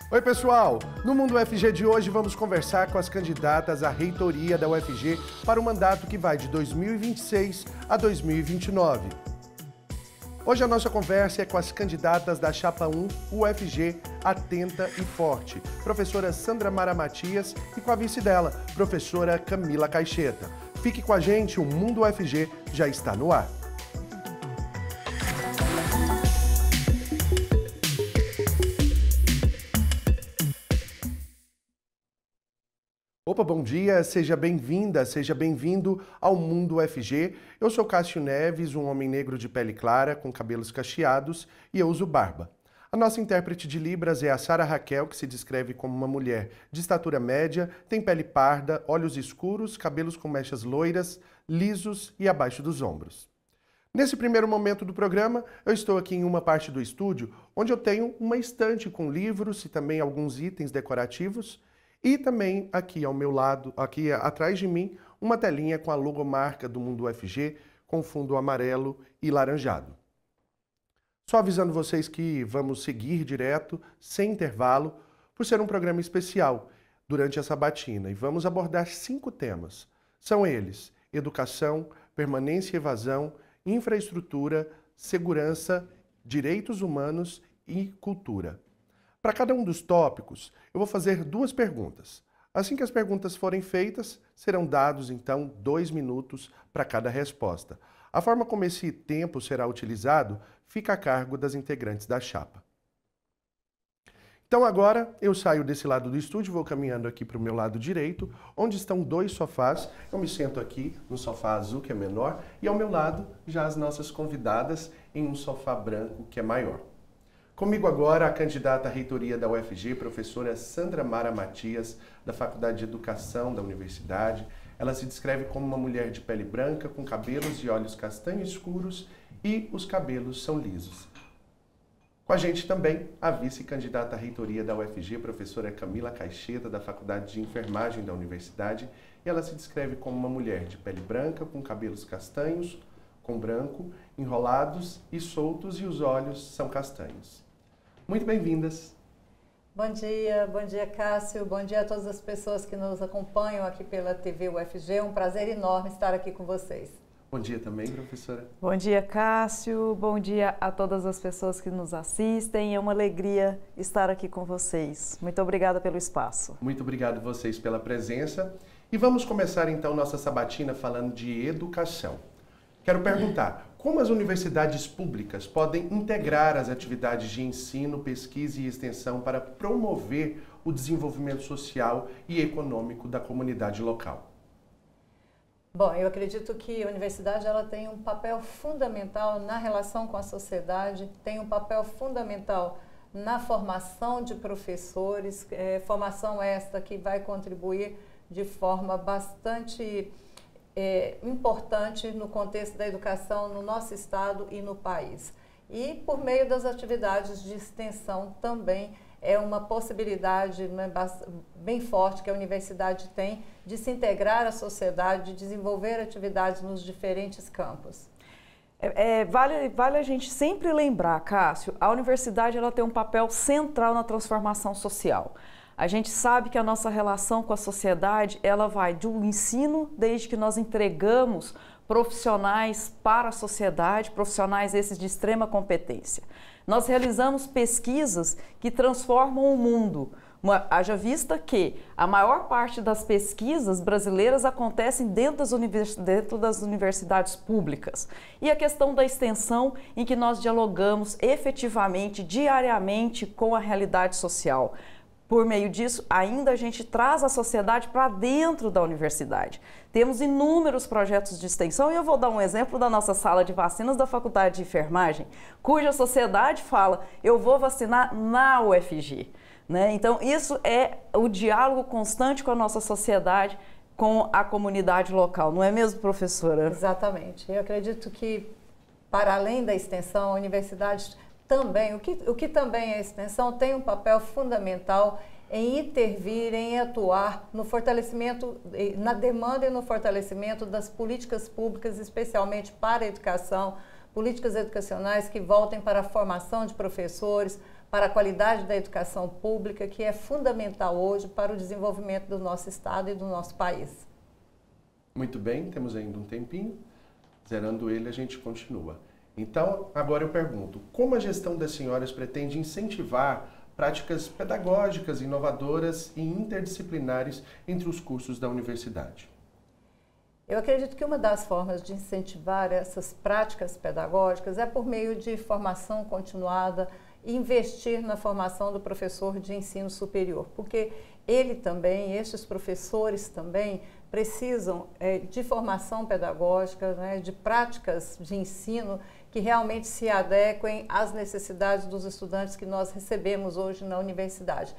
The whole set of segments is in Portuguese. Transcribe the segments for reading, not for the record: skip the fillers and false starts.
Oi pessoal, no Mundo UFG de hoje vamos conversar com as candidatas à reitoria da UFG para o mandato que vai de 2026 a 2029. Hoje a nossa conversa é com as candidatas da Chapa 1 UFG Atenta e Forte, professora Sandra Mara Matias, e com a vice dela, professora Camila Caixeta. Fique com a gente, o Mundo UFG já está no ar. Opa, bom dia, seja bem-vinda, seja bem-vindo ao Mundo UFG. Eu sou Cássio Neves, um homem negro de pele clara, com cabelos cacheados, e eu uso barba. A nossa intérprete de Libras é a Sara Raquel, que se descreve como uma mulher de estatura média, tem pele parda, olhos escuros, cabelos com mechas loiras, lisos e abaixo dos ombros. Nesse primeiro momento do programa, eu estou aqui em uma parte do estúdio, onde eu tenho uma estante com livros e também alguns itens decorativos, e também aqui ao meu lado, aqui atrás de mim, uma telinha com a logomarca do Mundo UFG, com fundo amarelo e laranjado. Só avisando vocês que vamos seguir direto, sem intervalo, por ser um programa especial durante essa sabatina. E vamos abordar 5 temas. São eles: educação, permanência e evasão, infraestrutura, segurança, direitos humanos e cultura. Para cada um dos tópicos, eu vou fazer 2 perguntas. Assim que as perguntas forem feitas, serão dados, então, 2 minutos para cada resposta. A forma como esse tempo será utilizado fica a cargo das integrantes da chapa. Então agora eu saio desse lado do estúdio, vou caminhando aqui para o meu lado direito, onde estão 2 sofás. Eu me sento aqui no sofá azul, que é menor, e ao meu lado já as nossas convidadas em um sofá branco, que é maior. Comigo agora a candidata à reitoria da UFG, professora Sandra Mara Matias, da Faculdade de Educação da Universidade. Ela se descreve como uma mulher de pele branca, com cabelos e olhos castanho escuros, e os cabelos são lisos. Com a gente também a vice-candidata à reitoria da UFG, professora Camila Caixeta, da Faculdade de Enfermagem da Universidade. E ela se descreve como uma mulher de pele branca, com cabelos castanhos, com branco, enrolados e soltos, e os olhos são castanhos. Muito bem-vindas. Bom dia Cássio, bom dia a todas as pessoas que nos acompanham aqui pela TV UFG. É um prazer enorme estar aqui com vocês. Bom dia também, professora. Bom dia, Cássio, bom dia a todas as pessoas que nos assistem. É uma alegria estar aqui com vocês. Muito obrigada pelo espaço. Muito obrigado a vocês pela presença. E vamos começar então nossa sabatina falando de educação. Quero perguntar, como as universidades públicas podem integrar as atividades de ensino, pesquisa e extensão para promover o desenvolvimento social e econômico da comunidade local? Bom, eu acredito que a universidade ela tem um papel fundamental na relação com a sociedade, tem um papel fundamental na formação de professores, formação esta que vai contribuir de forma bastante importante no contexto da educação no nosso estado e no país. E por meio das atividades de extensão também é uma possibilidade, né, bem forte que a universidade tem de se integrar à sociedade, de desenvolver atividades nos diferentes campos. Vale a gente sempre lembrar, Cássio, a universidade ela tem um papel central na transformação social. A gente sabe que a nossa relação com a sociedade, ela vai do ensino, desde que nós entregamos profissionais para a sociedade, profissionais esses de extrema competência. Nós realizamos pesquisas que transformam o mundo. Haja vista que a maior parte das pesquisas brasileiras acontecem dentro das universidades públicas. E a questão da extensão, em que nós dialogamos efetivamente, diariamente com a realidade social. Por meio disso, ainda a gente traz a sociedade para dentro da universidade. Temos inúmeros projetos de extensão e eu vou dar um exemplo da nossa sala de vacinas da Faculdade de Enfermagem, cuja sociedade fala, eu vou vacinar na UFG. Né? Então, isso é o diálogo constante com a nossa sociedade, com a comunidade local, não é mesmo, professora? Exatamente. Eu acredito que, para além da extensão, a universidade também, o que também é extensão, tem um papel fundamental em intervir, em atuar no fortalecimento, na demanda e no fortalecimento das políticas públicas, especialmente para a educação, políticas educacionais que voltem para a formação de professores, para a qualidade da educação pública, que é fundamental hoje para o desenvolvimento do nosso Estado e do nosso país. Muito bem, temos ainda um tempinho. Zerando ele, a gente continua. Então, agora eu pergunto, como a gestão das senhoras pretende incentivar práticas pedagógicas inovadoras e interdisciplinares entre os cursos da universidade? Eu acredito que uma das formas de incentivar essas práticas pedagógicas é por meio de formação continuada e investir na formação do professor de ensino superior, porque ele também, estes professores também, precisam de formação pedagógica, né, de práticas de ensino que realmente se adequem às necessidades dos estudantes que nós recebemos hoje na universidade.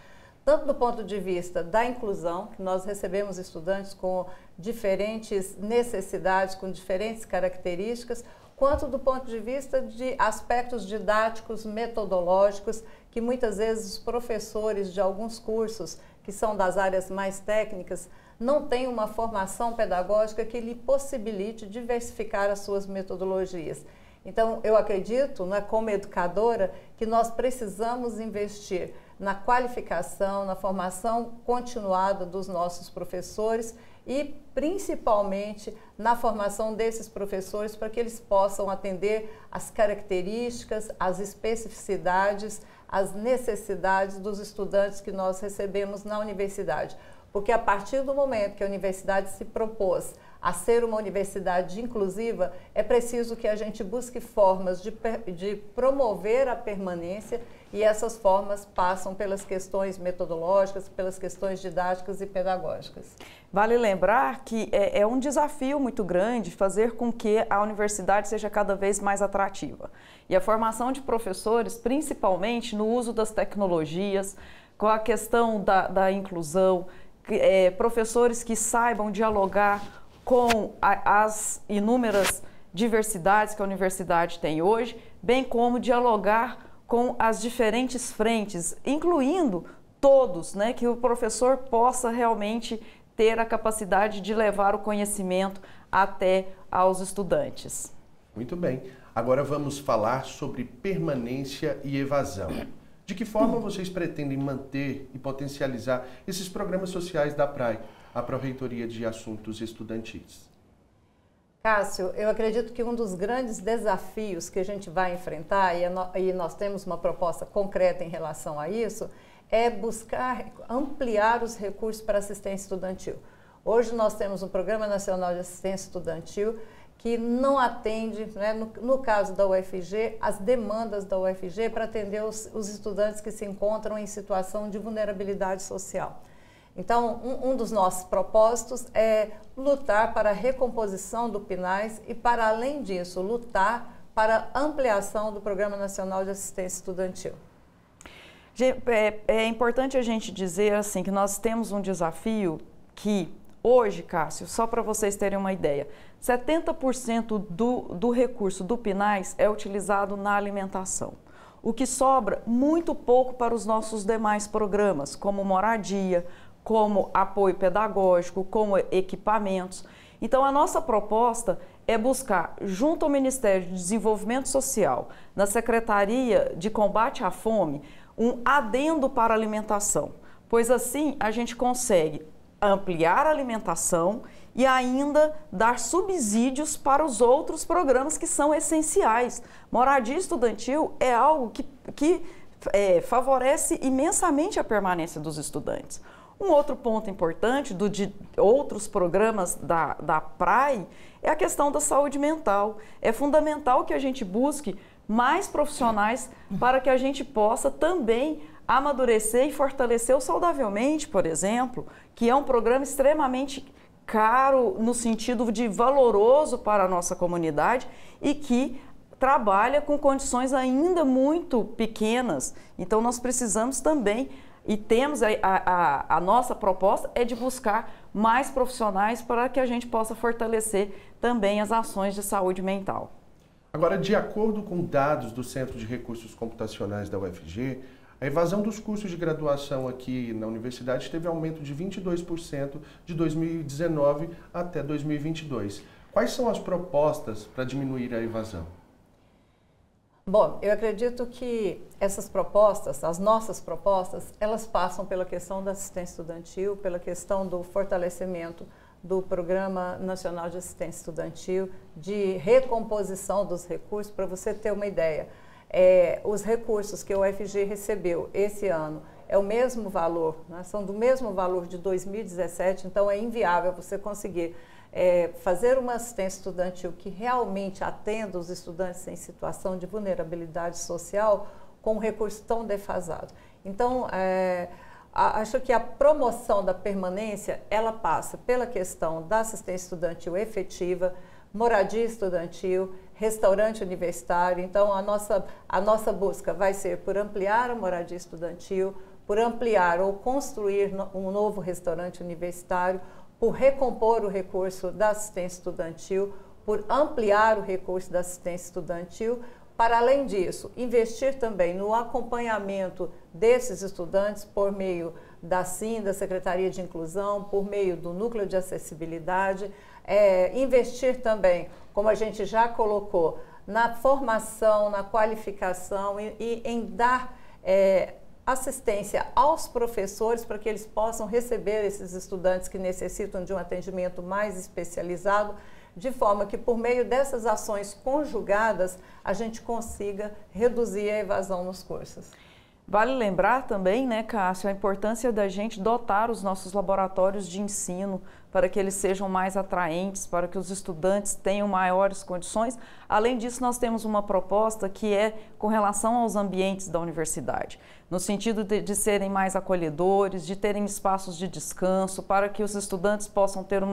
Tanto do ponto de vista da inclusão, que nós recebemos estudantes com diferentes necessidades, com diferentes características, quanto do ponto de vista de aspectos didáticos, metodológicos, que muitas vezes os professores de alguns cursos, que são das áreas mais técnicas, não têm uma formação pedagógica que lhe possibilite diversificar as suas metodologias. Então, eu acredito, né, como educadora, que nós precisamos investir na qualificação, na formação continuada dos nossos professores e, principalmente, na formação desses professores para que eles possam atender às características, às especificidades, às necessidades dos estudantes que nós recebemos na universidade. Porque a partir do momento que a universidade se propôs a ser uma universidade inclusiva, é preciso que a gente busque formas de promover a permanência, e essas formas passam pelas questões metodológicas, pelas questões didáticas e pedagógicas. Vale lembrar que é um desafio muito grande fazer com que a universidade seja cada vez mais atrativa. E a formação de professores, principalmente no uso das tecnologias, com a questão da inclusão, professores que saibam dialogar com as inúmeras diversidades que a universidade tem hoje, bem como dialogar com as diferentes frentes, incluindo todos, né, que o professor possa realmente ter a capacidade de levar o conhecimento até aos estudantes. Muito bem. Agora vamos falar sobre permanência e evasão. De que forma vocês pretendem manter e potencializar esses programas sociais da PRAE, a Pró-Reitoria de Assuntos Estudantis? Cássio, eu acredito que um dos grandes desafios que a gente vai enfrentar, e nós temos uma proposta concreta em relação a isso, é buscar ampliar os recursos para assistência estudantil. Hoje nós temos um Programa Nacional de Assistência Estudantil que não atende, né, no caso da UFG, as demandas da UFG para atender os estudantes que se encontram em situação de vulnerabilidade social. Então, um dos nossos propósitos é lutar para a recomposição do PNAES e, para além disso, lutar para a ampliação do Programa Nacional de Assistência Estudantil. É importante a gente dizer assim que nós temos um desafio que hoje, Cássio, só para vocês terem uma ideia, 70% do recurso do PNAES é utilizado na alimentação. O que sobra muito pouco para os nossos demais programas, como moradia, como apoio pedagógico, como equipamentos. Então, a nossa proposta é buscar, junto ao Ministério de Desenvolvimento Social, na Secretaria de Combate à Fome, um adendo para a alimentação, pois assim a gente consegue ampliar a alimentação e ainda dar subsídios para os outros programas que são essenciais. Moradia estudantil é algo que favorece imensamente a permanência dos estudantes. Um outro ponto importante de outros programas da PRAE é a questão da saúde mental. É fundamental que a gente busque mais profissionais para que a gente possa também amadurecer e fortalecer o Saudavelmente, por exemplo, que é um programa extremamente caro no sentido de valoroso para a nossa comunidade e que trabalha com condições ainda muito pequenas. Então, nós precisamos também, e temos a nossa proposta é de buscar mais profissionais para que a gente possa fortalecer também as ações de saúde mental. Agora, de acordo com dados do Centro de Recursos Computacionais da UFG, a evasão dos cursos de graduação aqui na universidade teve aumento de 22% de 2019 até 2022. Quais são as propostas para diminuir a evasão? Bom, eu acredito que essas propostas, as nossas propostas, elas passam pela questão da assistência estudantil, pela questão do fortalecimento do Programa Nacional de Assistência Estudantil, de recomposição dos recursos. Para você ter uma ideia, os recursos que o UFG recebeu esse ano é o mesmo valor, né? São do mesmo valor de 2017, então é inviável você conseguir fazer uma assistência estudantil que realmente atenda os estudantes em situação de vulnerabilidade social com um recurso tão defasado. Então, acho que a promoção da permanência, ela passa pela questão da assistência estudantil efetiva, moradia estudantil, restaurante universitário. Então, a nossa busca vai ser por ampliar a moradia estudantil, por ampliar ou construir um novo restaurante universitário, por recompor o recurso da assistência estudantil, por ampliar o recurso da assistência estudantil. Para além disso, investir também no acompanhamento desses estudantes por meio da SIM, da Secretaria de Inclusão, por meio do Núcleo de Acessibilidade, investir também, como a gente já colocou, na formação, na qualificação e em dar assistência aos professores para que eles possam receber esses estudantes que necessitam de um atendimento mais especializado, de forma que por meio dessas ações conjugadas a gente consiga reduzir a evasão nos cursos. Vale lembrar também, né, Cássio, a importância da gente dotar os nossos laboratórios de ensino para que eles sejam mais atraentes, para que os estudantes tenham maiores condições. Além disso, nós temos uma proposta que é com relação aos ambientes da universidade, no sentido de serem mais acolhedores, de terem espaços de descanso, para que os estudantes possam ter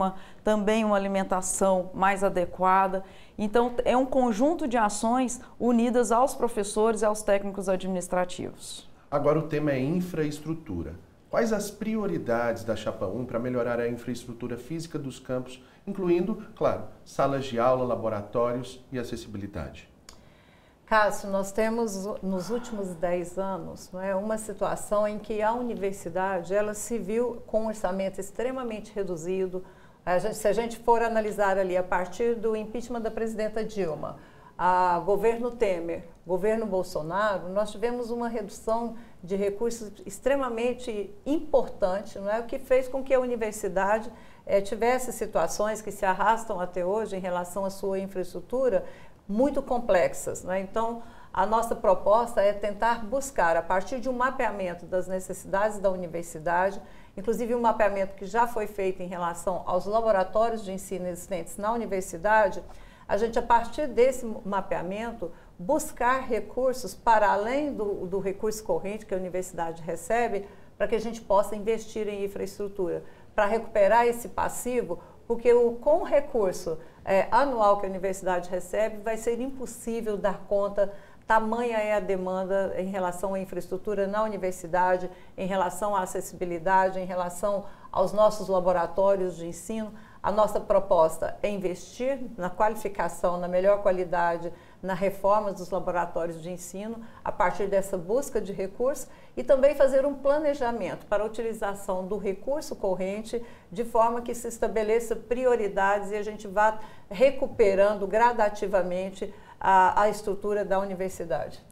também uma alimentação mais adequada. Então, é um conjunto de ações unidas aos professores e aos técnicos administrativos. Agora o tema é infraestrutura. Quais as prioridades da Chapa 1 para melhorar a infraestrutura física dos campos, incluindo, claro, salas de aula, laboratórios e acessibilidade? Cássio, nós temos nos últimos 10 anos, não é, uma situação em que a universidade ela se viu com um orçamento extremamente reduzido. Se a gente for analisar ali a partir do impeachment da presidenta Dilma, a governo Temer, governo Bolsonaro, nós tivemos uma redução de recursos extremamente importante, não é? O que fez com que a universidade tivesse situações que se arrastam até hoje em relação à sua infraestrutura muito complexas, não é? Então, a nossa proposta é tentar buscar, a partir de um mapeamento das necessidades da universidade, inclusive um mapeamento que já foi feito em relação aos laboratórios de ensino existentes na universidade, a gente, a partir desse mapeamento, buscar recursos para além do recurso corrente que a universidade recebe, para que a gente possa investir em infraestrutura, para recuperar esse passivo, porque com o recurso anual que a universidade recebe, vai ser impossível dar conta. Tamanha é a demanda em relação à infraestrutura na universidade, em relação à acessibilidade, em relação aos nossos laboratórios de ensino. A nossa proposta é investir na qualificação, na melhor qualidade, na reforma dos laboratórios de ensino, a partir dessa busca de recursos, e também fazer um planejamento para a utilização do recurso corrente, de forma que se estabeleça prioridades e a gente vá recuperando gradativamente a estrutura da universidade.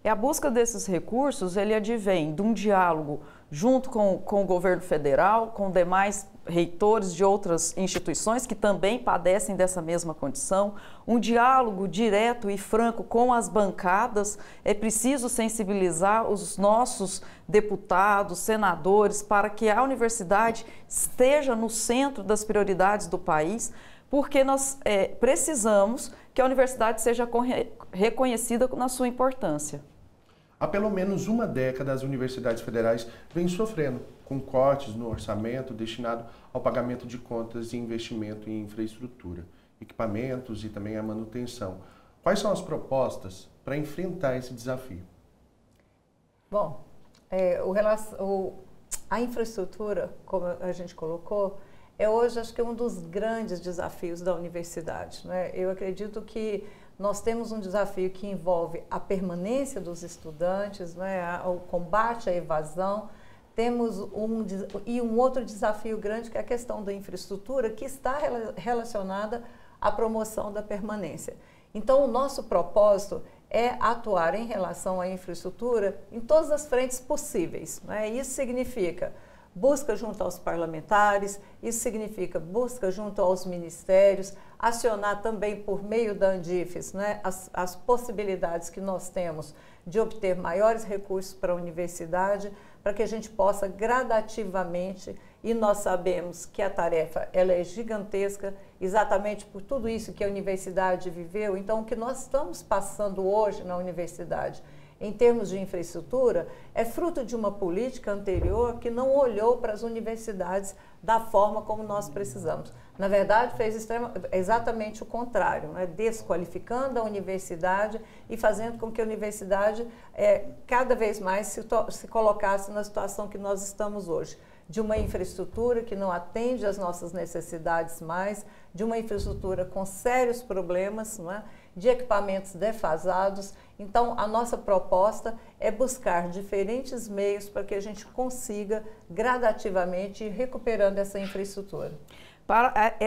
E a busca desses recursos, ele advém de um diálogo junto com o governo federal, com demais reitores de outras instituições que também padecem dessa mesma condição, um diálogo direto e franco com as bancadas. É preciso sensibilizar os nossos deputados, senadores, para que a universidade esteja no centro das prioridades do país, porque nós precisamos que a universidade seja reconhecida na sua importância. Há pelo menos uma década, as universidades federais vêm sofrendo com cortes no orçamento destinado ao pagamento de contas e investimento em infraestrutura, equipamentos e também a manutenção. Quais são as propostas para enfrentar esse desafio? Bom, a infraestrutura, como a gente colocou, hoje acho que é um dos grandes desafios da universidade, né? Eu acredito que nós temos um desafio que envolve a permanência dos estudantes, né, o combate à evasão. Temos um outro desafio grande, que é a questão da infraestrutura, que está relacionada à promoção da permanência. Então, o nosso propósito é atuar em relação à infraestrutura em todas as frentes possíveis, né? Isso significa busca junto aos parlamentares, isso significa busca junto aos ministérios, acionar também por meio da Andifes, né, as possibilidades que nós temos de obter maiores recursos para a universidade, para que a gente possa gradativamente, e nós sabemos que a tarefa ela é gigantesca, exatamente por tudo isso que a universidade viveu. Então, o que nós estamos passando hoje na universidade, em termos de infraestrutura, é fruto de uma política anterior que não olhou para as universidades da forma como nós precisamos. Na verdade, fez exatamente o contrário, né? Desqualificando a universidade e fazendo com que a universidade cada vez mais se colocasse na situação que nós estamos hoje, de uma infraestrutura que não atende às nossas necessidades mais, de uma infraestrutura com sérios problemas, não é? De equipamentos defasados. Então, a nossa proposta é buscar diferentes meios para que a gente consiga gradativamente ir recuperando essa infraestrutura.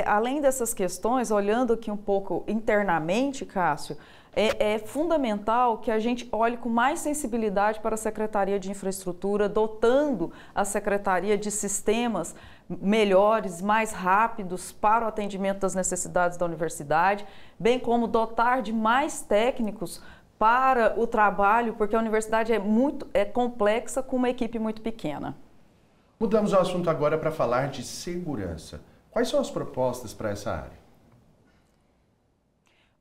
Além dessas questões, olhando aqui um pouco internamente, Cássio, é fundamental que a gente olhe com mais sensibilidade para a Secretaria de Infraestrutura, dotando a Secretaria de sistemas melhores, mais rápidos para o atendimento das necessidades da universidade, bem como dotar de mais técnicos para o trabalho, porque a universidade é complexa com uma equipe muito pequena. Mudamos o assunto agora para falar de segurança. Quais são as propostas para essa área?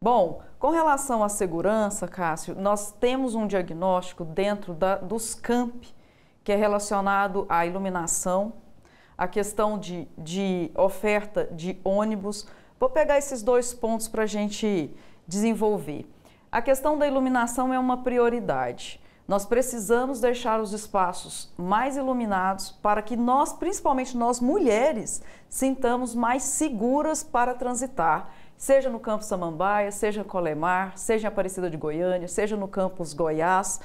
Bom, com relação à segurança, Cássio, nós temos um diagnóstico dentro dos campi, que é relacionado à iluminação, a questão de oferta de ônibus. Vou pegar esses dois pontos para a gente desenvolver. A questão da iluminação é uma prioridade. Nós precisamos deixar os espaços mais iluminados para que nós, principalmente nós mulheres, sintamos mais seguras para transitar, seja no campus Samambaia, seja em Colemar, seja em Aparecida de Goiânia, seja no campus Goiás,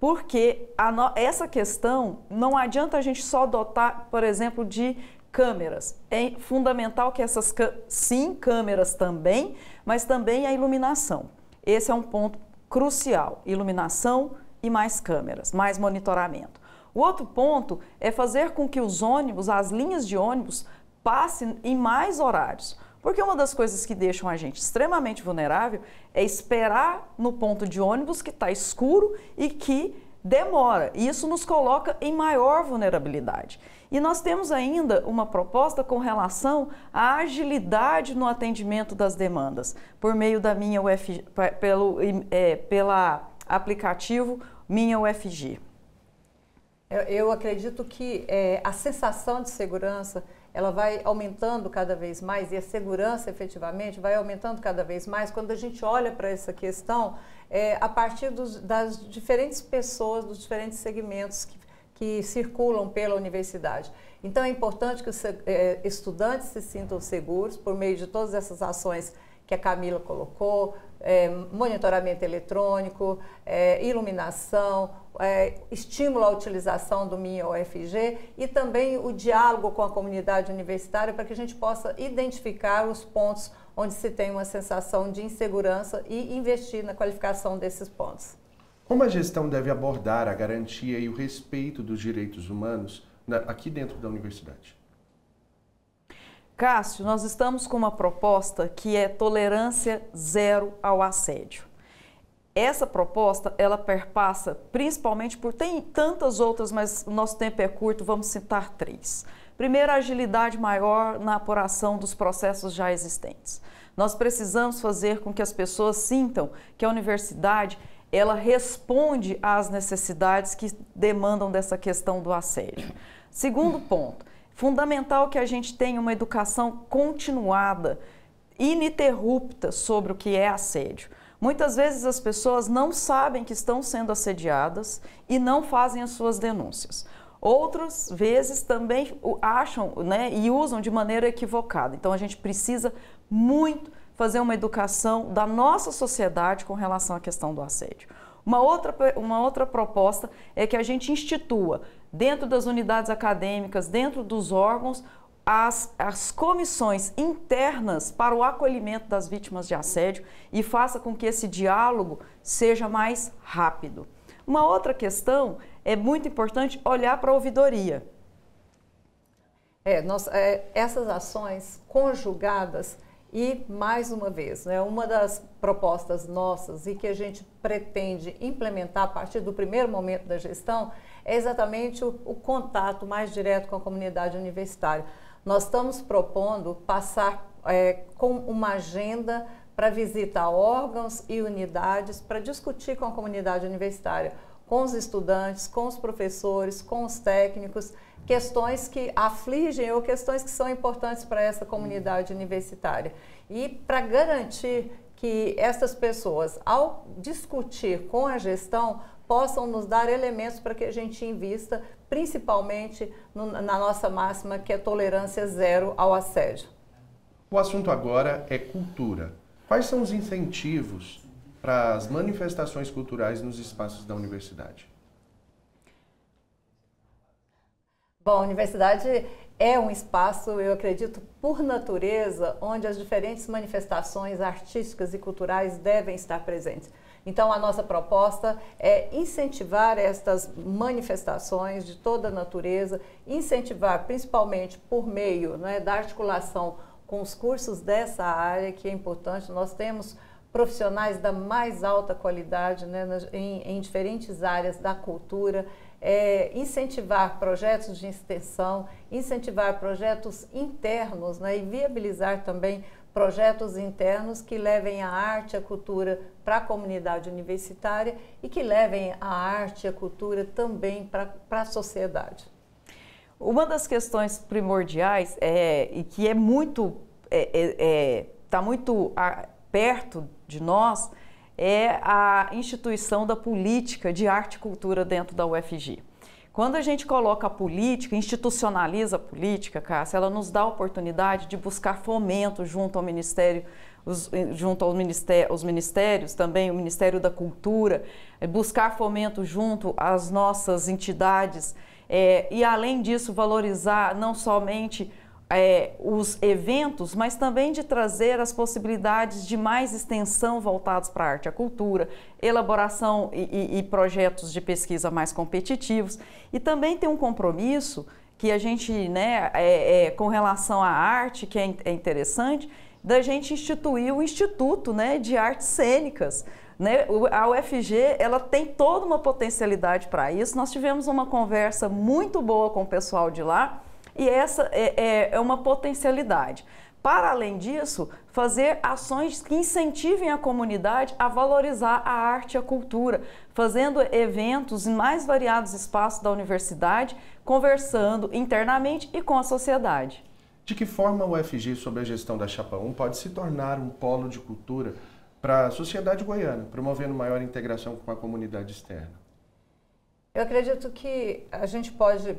porque essa questão não adianta a gente só dotar, por exemplo, de câmeras. É fundamental que essas câmeras também, mas também a iluminação. Esse é um ponto crucial, iluminação e mais câmeras, mais monitoramento. O outro ponto é fazer com que os ônibus, as linhas de ônibus, passem em mais horários. Porque uma das coisas que deixam a gente extremamente vulnerável é esperar no ponto de ônibus que está escuro e que demora. E isso nos coloca em maior vulnerabilidade. E nós temos ainda uma proposta com relação à agilidade no atendimento das demandas, por meio da Minha UFG, pela aplicativo Minha UFG. Eu acredito que a sensação de segurança ela vai aumentando cada vez mais, e a segurança efetivamente vai aumentando cada vez mais quando a gente olha para essa questão a partir das diferentes pessoas, dos diferentes segmentos que circulam pela universidade. Então é importante que os estudantes se sintam seguros por meio de todas essas ações que a Camila colocou, monitoramento eletrônico, iluminação, estímulo à utilização do Minha UFG e também o diálogo com a comunidade universitária para que a gente possa identificar os pontos onde se tem uma sensação de insegurança e investir na qualificação desses pontos. Como a gestão deve abordar a garantia e o respeito dos direitos humanos aqui dentro da universidade? Cássio, nós estamos com uma proposta que é tolerância zero ao assédio. Essa proposta, ela perpassa principalmente tem tantas outras, mas o nosso tempo é curto, vamos citar 3. Primeiro, a agilidade maior na apuração dos processos já existentes. Nós precisamos fazer com que as pessoas sintam que a universidade, ela responde às necessidades que demandam dessa questão do assédio. Segundo ponto, fundamental que a gente tenha uma educação continuada, ininterrupta sobre o que é assédio. Muitas vezes as pessoas não sabem que estão sendo assediadas e não fazem as suas denúncias. Outras vezes também acham, né, e usam de maneira equivocada. Então a gente precisa muito fazer uma educação da nossa sociedade com relação à questão do assédio. Uma outra proposta é que a gente institua, dentro das unidades acadêmicas, dentro dos órgãos, as comissões internas para o acolhimento das vítimas de assédio e faça com que esse diálogo seja mais rápido. Uma outra questão é muito importante olhar para a ouvidoria. Essas ações conjugadas e, mais uma vez, né, uma das propostas nossas e que a gente pretende implementar a partir do primeiro momento da gestão é exatamente o contato mais direto com a comunidade universitária. Nós estamos propondo passar com uma agenda para visita a órgãos e unidades para discutir com a comunidade universitária, com os estudantes, com os professores, com os técnicos, questões que afligem ou questões que são importantes para essa comunidade universitária. E para garantir que essas pessoas, ao discutir com a gestão, possam nos dar elementos para que a gente invista, principalmente na nossa máxima, que é tolerância zero ao assédio. O assunto agora é cultura. Quais são os incentivos para as manifestações culturais nos espaços da universidade? Bom, a universidade é um espaço, eu acredito, por natureza, onde as diferentes manifestações artísticas e culturais devem estar presentes. Então, a nossa proposta é incentivar estas manifestações de toda a natureza, incentivar principalmente por meio, né, da articulação com os cursos dessa área, que é importante. Nós temos profissionais da mais alta qualidade, né, em diferentes áreas da cultura, incentivar projetos de extensão, incentivar projetos internos, né, e viabilizar também projetos internos que levem a arte e a cultura para a comunidade universitária e que levem a arte e a cultura também para a sociedade. Uma das questões primordiais e que está muito perto de nós é a instituição da política de arte e cultura dentro da UFG. Quando a gente coloca a política, institucionaliza a política, Cássia, ela nos dá a oportunidade de buscar fomento junto ao Ministério, os ministérios, também o Ministério da Cultura, buscar fomento junto às nossas entidades e, além disso, valorizar não somente os eventos, mas também de trazer as possibilidades de mais extensão voltados para a arte e a cultura, elaboração e projetos de pesquisa mais competitivos. E também tem um compromisso que a gente, né, com relação à arte, que é interessante, da gente instituir o Instituto, né, de Artes Cênicas. Né? A UFG ela tem toda uma potencialidade para isso. Nós tivemos uma conversa muito boa com o pessoal de lá, e essa é uma potencialidade. Para além disso, fazer ações que incentivem a comunidade a valorizar a arte e a cultura, fazendo eventos em mais variados espaços da universidade, conversando internamente e com a sociedade. De que forma a UFG, sob a gestão da Chapa 1, pode se tornar um polo de cultura para a sociedade goiana, promovendo maior integração com a comunidade externa? Eu acredito que a gente pode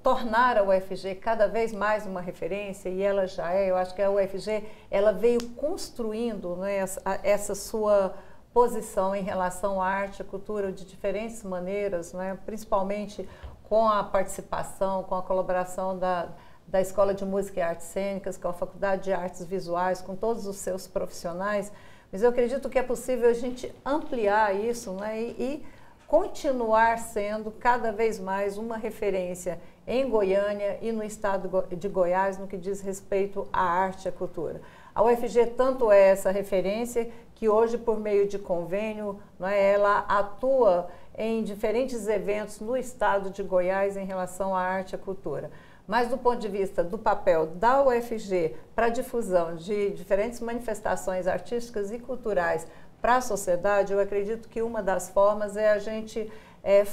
tornar a UFG cada vez mais uma referência, e ela já é. Eu acho que a UFG ela veio construindo, né, essa sua posição em relação à arte e cultura de diferentes maneiras, né, principalmente com a participação, com a colaboração da Escola de Música e Artes Cênicas, com a Faculdade de Artes Visuais, com todos os seus profissionais. Mas eu acredito que é possível a gente ampliar isso, né, e continuar sendo cada vez mais uma referência em Goiânia e no estado de Goiás no que diz respeito à arte e à cultura. A UFG tanto é essa referência que hoje, por meio de convênio, né, ela atua em diferentes eventos no estado de Goiás em relação à arte e à cultura. Mas do ponto de vista do papel da UFG para a difusão de diferentes manifestações artísticas e culturais para a sociedade, eu acredito que uma das formas é a gente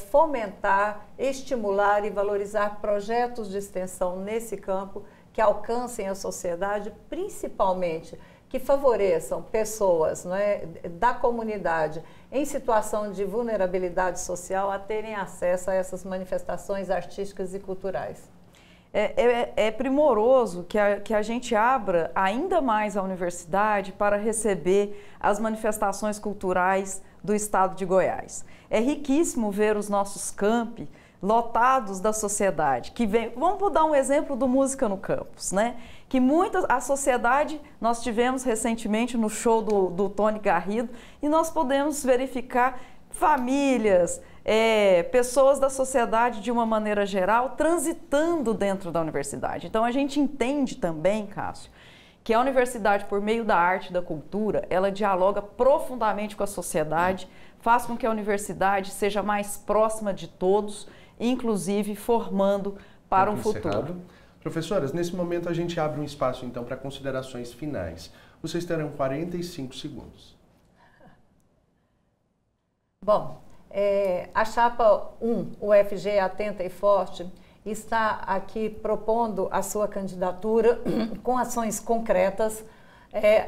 fomentar, estimular e valorizar projetos de extensão nesse campo que alcancem a sociedade, principalmente que favoreçam pessoas, né, da comunidade em situação de vulnerabilidade social a terem acesso a essas manifestações artísticas e culturais. É primoroso que a gente abra ainda mais a universidade para receber as manifestações culturais do estado de Goiás. É riquíssimo ver os nossos campi, lotados da sociedade, que vem, vamos dar um exemplo do Música no Campus, né? Que a sociedade, nós tivemos recentemente no show do Tony Garrido, e nós podemos verificar famílias, pessoas da sociedade de uma maneira geral transitando dentro da universidade. Então a gente entende também, Cássio, que a universidade, por meio da arte e da cultura, ela dialoga profundamente com a sociedade, faz com que a universidade seja mais próxima de todos, inclusive formando para um futuro. Professoras, nesse momento a gente abre um espaço então para considerações finais. Vocês terão 45 segundos. Bom, a chapa 1, UFG Atenta e Forte, está aqui propondo a sua candidatura com ações concretas,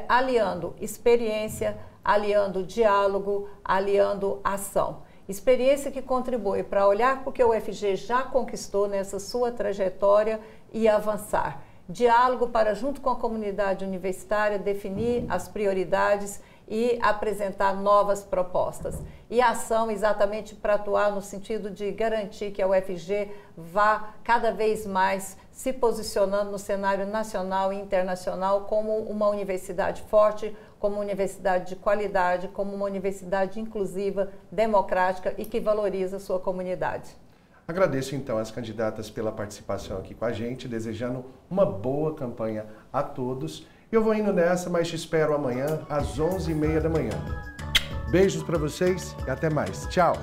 aliando experiência, aliando diálogo, aliando ação. Experiência que contribui para olhar para o que o UFG já conquistou nessa sua trajetória e avançar. Diálogo para, junto com a comunidade universitária, definir as prioridades e apresentar novas propostas. E ação exatamente para atuar no sentido de garantir que a UFG vá cada vez mais se posicionando no cenário nacional e internacional como uma universidade forte, como uma universidade de qualidade, como uma universidade inclusiva, democrática e que valoriza a sua comunidade. Agradeço então as candidatas pela participação aqui com a gente, desejando uma boa campanha a todos. Eu vou indo nessa, mas te espero amanhã às 11h30 da manhã. Beijos para vocês e até mais. Tchau!